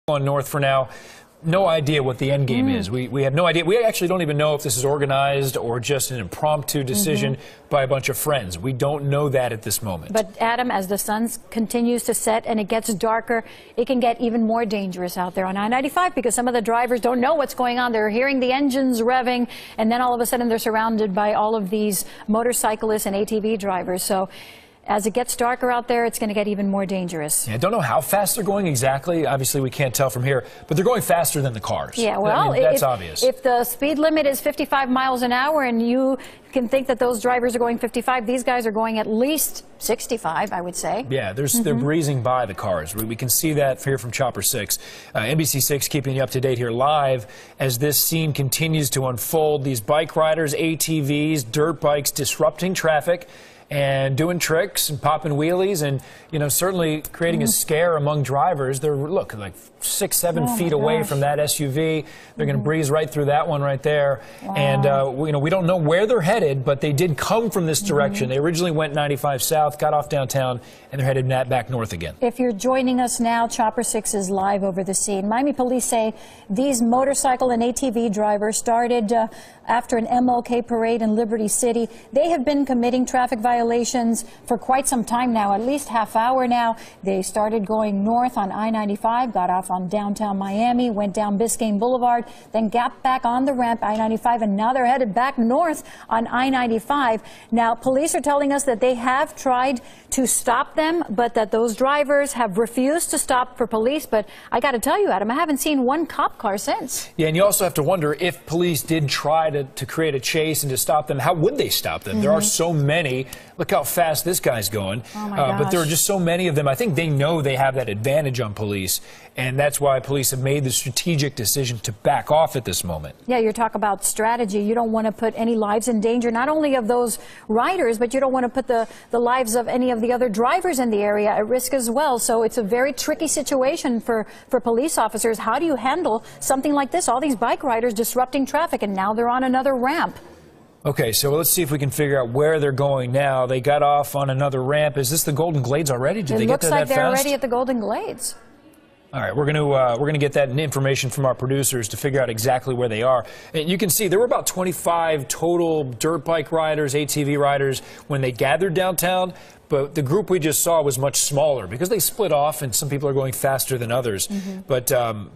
On north for now. No idea what the end game is. We have no idea. We actually don't even know if this is organized or just an impromptu decision by a bunch of friends. We don't know that at this moment. But Adam, as the sun continues to set and it gets darker, it can get even more dangerous out there on I-95 because some of the drivers don't know what's going on. They're hearing the engines revving, and then all of a sudden they're surrounded by all of these motorcyclists and ATV drivers. So as it gets darker out there, it's going to get even more dangerous. Yeah, I don't know how fast they're going exactly. Obviously, we can't tell from here, but they're going faster than the cars. Yeah, well, I mean, that's obvious. If the speed limit is 55 miles an hour and you can think that those drivers are going 55, these guys are going at least 65, I would say. Yeah, they're breezing by the cars. We can see that here from Chopper 6. NBC6 keeping you up to date here live as this scene continues to unfold. These bike riders, ATVs, dirt bikes disrupting traffic and doing tricks and popping wheelies and, you know, certainly creating a scare among drivers. They're, look, like 6-7 feet away from that SUV. They're going to breeze right through that one right there. Wow. And, you know, we don't know where they're headed, but they did come from this direction. They originally went 95 south, got off downtown, and they're headed back north again. If you're joining us now, Chopper 6 is live over the scene. Miami police say these motorcycle and ATV drivers started after an MLK parade in Liberty City. They have been committing traffic violations for quite some time now, at least half hour now. They started going north on I-95, got off on downtown Miami, went down Biscayne Boulevard, then got back on the ramp I-95, and now they're headed back north on I-95. Now, police are telling us that they have tried to stop them, but that those drivers have refused to stop for police. But I got to tell you, Adam, I haven't seen one cop car since. Yeah, and you also have to wonder if police did try to create a chase and to stop them, how would they stop them? There are so many. Look how fast this guy's going. Oh my gosh. But there are just so many of them. I think they know they have that advantage on police, and that's why police have made the strategic decision to back off at this moment. Yeah, you're talking about strategy. You don't want to put any lives in danger, not only of those riders, but you don't want to put the lives of any of the other drivers in the area at risk as well. So it's a very tricky situation for police officers. How do you handle something like this? All these bike riders disrupting traffic, and now they're on another ramp. Okay, so let's see if we can figure out where they're going now. They got off on another ramp. Is this the Golden Glades already? Did they get there that fast? It looks like they're already at the Golden Glades. All right, we're going to get that information from our producers to figure out exactly where they are. And you can see there were about 25 total dirt bike riders, ATV riders when they gathered downtown, but the group we just saw was much smaller because they split off and some people are going faster than others. But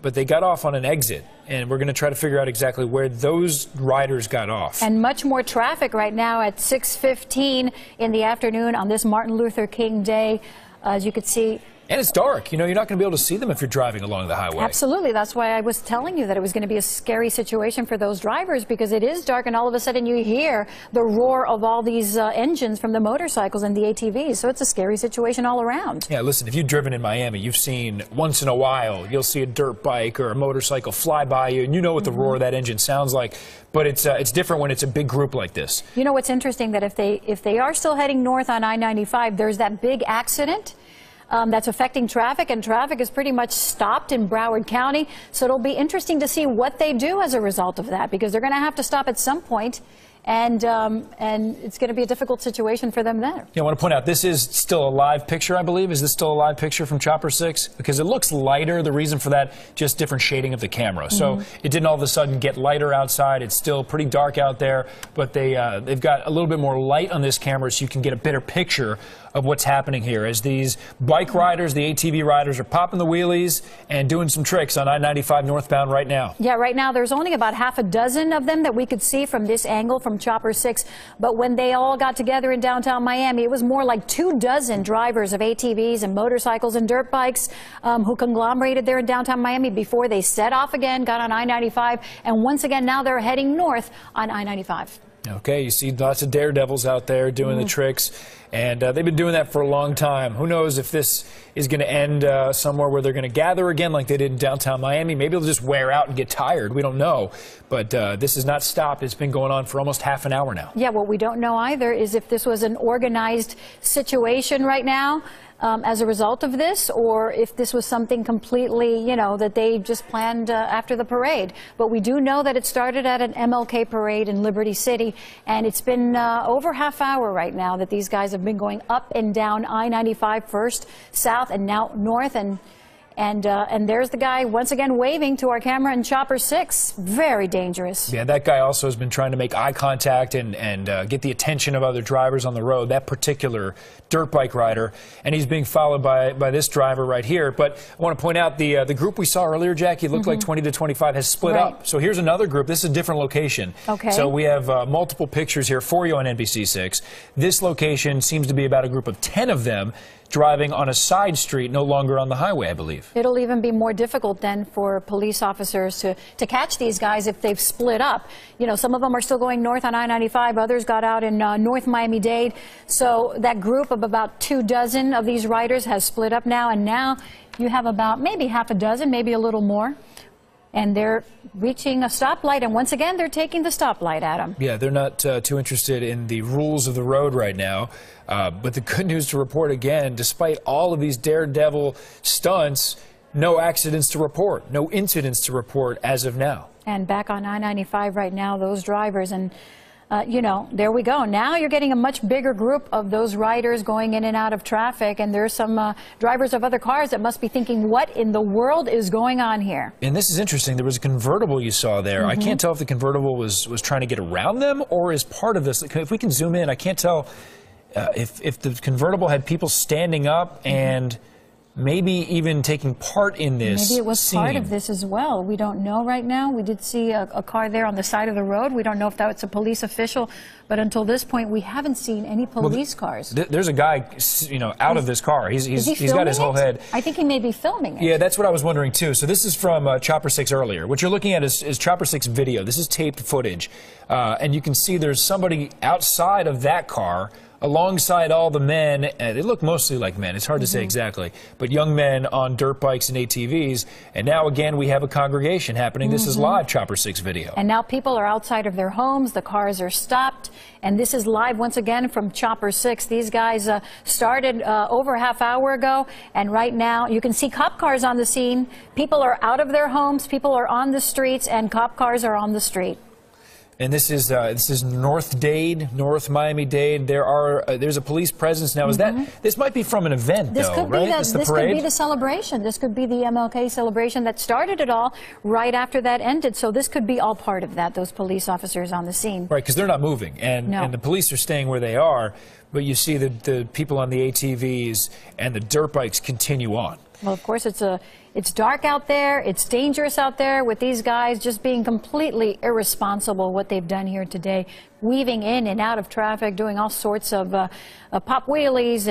they got off on an exit, and we're going to try to figure out exactly where those riders got off. And much more traffic right now at 6:15 in the afternoon on this Martin Luther King Day, as you can see. And it's dark. You know, you're not going to be able to see them if you're driving along the highway. Absolutely. That's why I was telling you that it was going to be a scary situation for those drivers, because it is dark and all of a sudden you hear the roar of all these engines from the motorcycles and the ATVs. So it's a scary situation all around. Yeah, listen, if you've driven in Miami, you've seen once in a while, you'll see a dirt bike or a motorcycle fly by you, and you know what the roar of that engine sounds like. But it's different when it's a big group like this. You know what's interesting? That if they are still heading north on I-95, there's that big accident that's affecting traffic, and traffic is pretty much stopped in Broward County. So it'll be interesting to see what they do as a result of that, because they're going to have to stop at some point, and it's going to be a difficult situation for them there. Yeah, I want to point out, this is still a live picture, I believe. Is this still a live picture from Chopper 6? Because it looks lighter. The reason for that, just different shading of the camera. So it didn't all of a sudden get lighter outside. It's still pretty dark out there, but they've got a little bit more light on this camera so you can get a better picture of what's happening here as these bike riders, the ATV riders, are popping the wheelies and doing some tricks on I-95 northbound right now. Yeah, right now there's only about half a dozen of them that we could see from this angle from Chopper 6. But when they all got together in downtown Miami, it was more like 24 drivers of ATVs and motorcycles and dirt bikes who conglomerated there in downtown Miami before they set off again, got on I-95, and once again now they're heading north on I-95. Okay, you see lots of daredevils out there doing the tricks, and they've been doing that for a long time. Who knows if this is going to end somewhere where they're going to gather again like they did in downtown Miami. Maybe they'll just wear out and get tired. We don't know. But this has not stopped. It's been going on for almost half an hour now. Yeah, what we don't know either is if this was an organized situation right now as a result of this, or if this was something completely, you know, that they just planned after the parade. But we do know that it started at an MLK parade in Liberty City, and it's been over half hour right now that these guys have been going up and down I-95 first, south, and now north, and And there's the guy once again waving to our camera in Chopper 6. Very dangerous. Yeah, that guy also has been trying to make eye contact and get the attention of other drivers on the road, that particular dirt bike rider. And he's being followed by this driver right here. But I want to point out the group we saw earlier, Jackie, looked like 20 to 25, has split up. So here's another group. This is a different location. Okay. So we have multiple pictures here for you on NBC6. This location seems to be about a group of 10 of them driving on a side street, no longer on the highway, I believe. It'll even be more difficult then for police officers to catch these guys if they've split up. You know, some of them are still going north on I-95. Others got out in North Miami-Dade. So that group of about 24 of these riders has split up now. And now you have about maybe half a dozen, maybe a little more. And they're reaching a stoplight, and once again, they're taking the stoplight at them. Yeah, they're not too interested in the rules of the road right now. But the good news to report again, despite all of these daredevil stunts, no accidents to report, no incidents to report as of now. And back on I-95 right now, those drivers, and you know, there we go. Now you're getting a much bigger group of those riders going in and out of traffic, and there's some drivers of other cars that must be thinking, what in the world is going on here? And this is interesting. There was a convertible you saw there. I can't tell if the convertible was trying to get around them or is part of this. If we can zoom in, I can't tell if the convertible had people standing up and maybe even taking part in this Maybe it was scene. part of this as well. We don't know right now. We did see a car there on the side of the road. We don't know if that's a police official, but until this point, we haven't seen any police cars. There's a guy, you know, out of this car. He's got his whole head. I think he may be filming it. Yeah, that's what I was wondering too. So this is from Chopper 6 earlier. What you're looking at is Chopper 6 video. This is taped footage, and you can see there's somebody outside of that car alongside all the men. They look mostly like men. It's hard to say exactly, but young men on dirt bikes and ATVs. And now again, we have a congregation happening. This is live Chopper 6 video. And now people are outside of their homes. The cars are stopped. And this is live once again from Chopper 6. These guys started over a half hour ago. And right now you can see cop cars on the scene. People are out of their homes. People are on the streets, and cop cars are on the street. And this is North Dade, North Miami-Dade. There's a police presence now. Is that this might be from an event, This though, could right? be this could be the celebration. This could be the MLK celebration that started it all right after that ended. So this could be all part of that. Those police officers on the scene, right? Because they're not moving, and the police are staying where they are. But you see the people on the ATVs and the dirt bikes continue on. Well, of course, it's dark out there. It's dangerous out there with these guys just being completely irresponsible what they've done here today, weaving in and out of traffic, doing all sorts of pop wheelies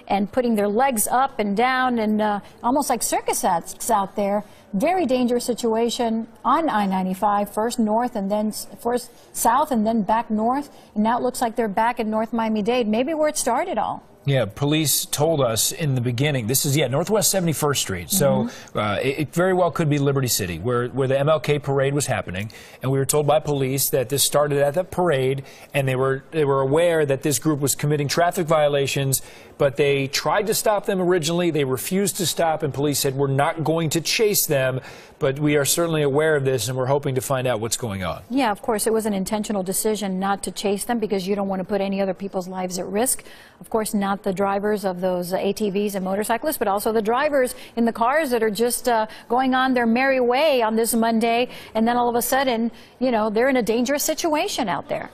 and putting their legs up and down and almost like circus acts out there. Very dangerous situation on I-95, first north and then first south and then back north. And now it looks like they're back in North Miami-Dade, maybe where it started all. Yeah, police told us in the beginning, this is, Northwest 71st Street. So it very well could be Liberty City, where the MLK parade was happening. And we were told by police that this started at the parade, and they were aware that this group was committing traffic violations, but they tried to stop them originally. They refused to stop, and police said, we're not going to chase them, but we are certainly aware of this, and we're hoping to find out what's going on. Yeah, of course, it was an intentional decision not to chase them because you don't want to put any other people's lives at risk. Of course, not the drivers of those ATVs and motorcyclists, but also the drivers in the cars that are just going on their merry way on this Monday, and then all of a sudden, they're in a dangerous situation out there.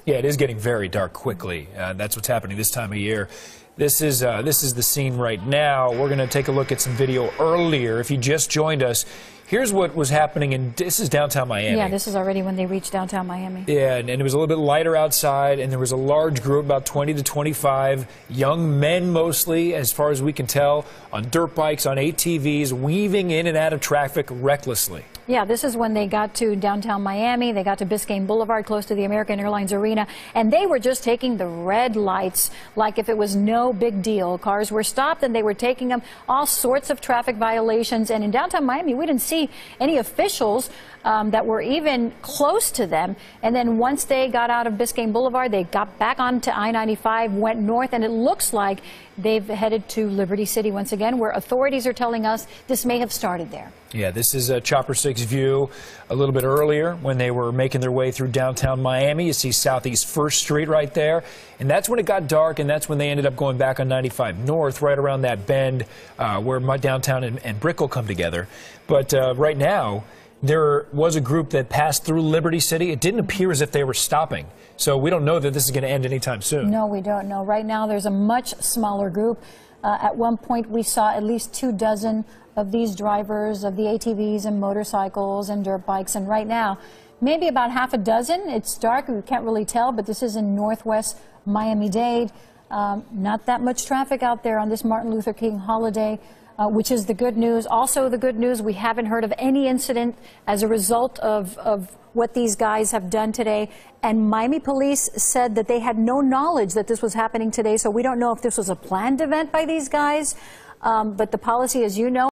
Yeah, it is getting very dark quickly. That's what's happening this time of year. This is the scene right now. We're going to take a look at some video earlier. If you just joined us, here's what was happening, this is downtown Miami. Yeah, this is already when they reached downtown Miami. Yeah, and it was a little bit lighter outside, and there was a large group, about 20 to 25, young men mostly, as far as we can tell, on dirt bikes, on ATVs, weaving in and out of traffic recklessly. Yeah, this is when they got to downtown Miami. They got to Biscayne Boulevard, close to the American Airlines Arena, and they were just taking the red lights like if it was no big deal. Cars were stopped, and they were taking them, all sorts of traffic violations. And in downtown Miami, we didn't see any officials that were even close to them. And then once they got out of Biscayne Boulevard, they got back onto I-95, went north, and it looks like they've headed to Liberty City once again, where authorities are telling us this may have started there. Yeah, this is a Chopper 6 view a little bit earlier when they were making their way through downtown Miami. You see Southeast 1st Street right there. And that's when it got dark, and that's when they ended up going back on 95 North, right around that bend where my downtown and Brickell come together. But right now, there was a group that passed through Liberty City. It didn't appear as if they were stopping. So we don't know that this is going to end anytime soon. No, we don't know. Right now, there's a much smaller group. At one point, we saw at least 24 of these drivers of the ATVs and motorcycles and dirt bikes. And right now, maybe about half a dozen. It's dark. We can't really tell, but this is in northwest Miami-Dade. Not that much traffic out there on this Martin Luther King holiday, which is the good news. Also, the good news, we haven't heard of any incident as a result of what these guys have done today. And Miami police said that they had no knowledge that this was happening today, so we don't know if this was a planned event by these guys. But the policy, as you know,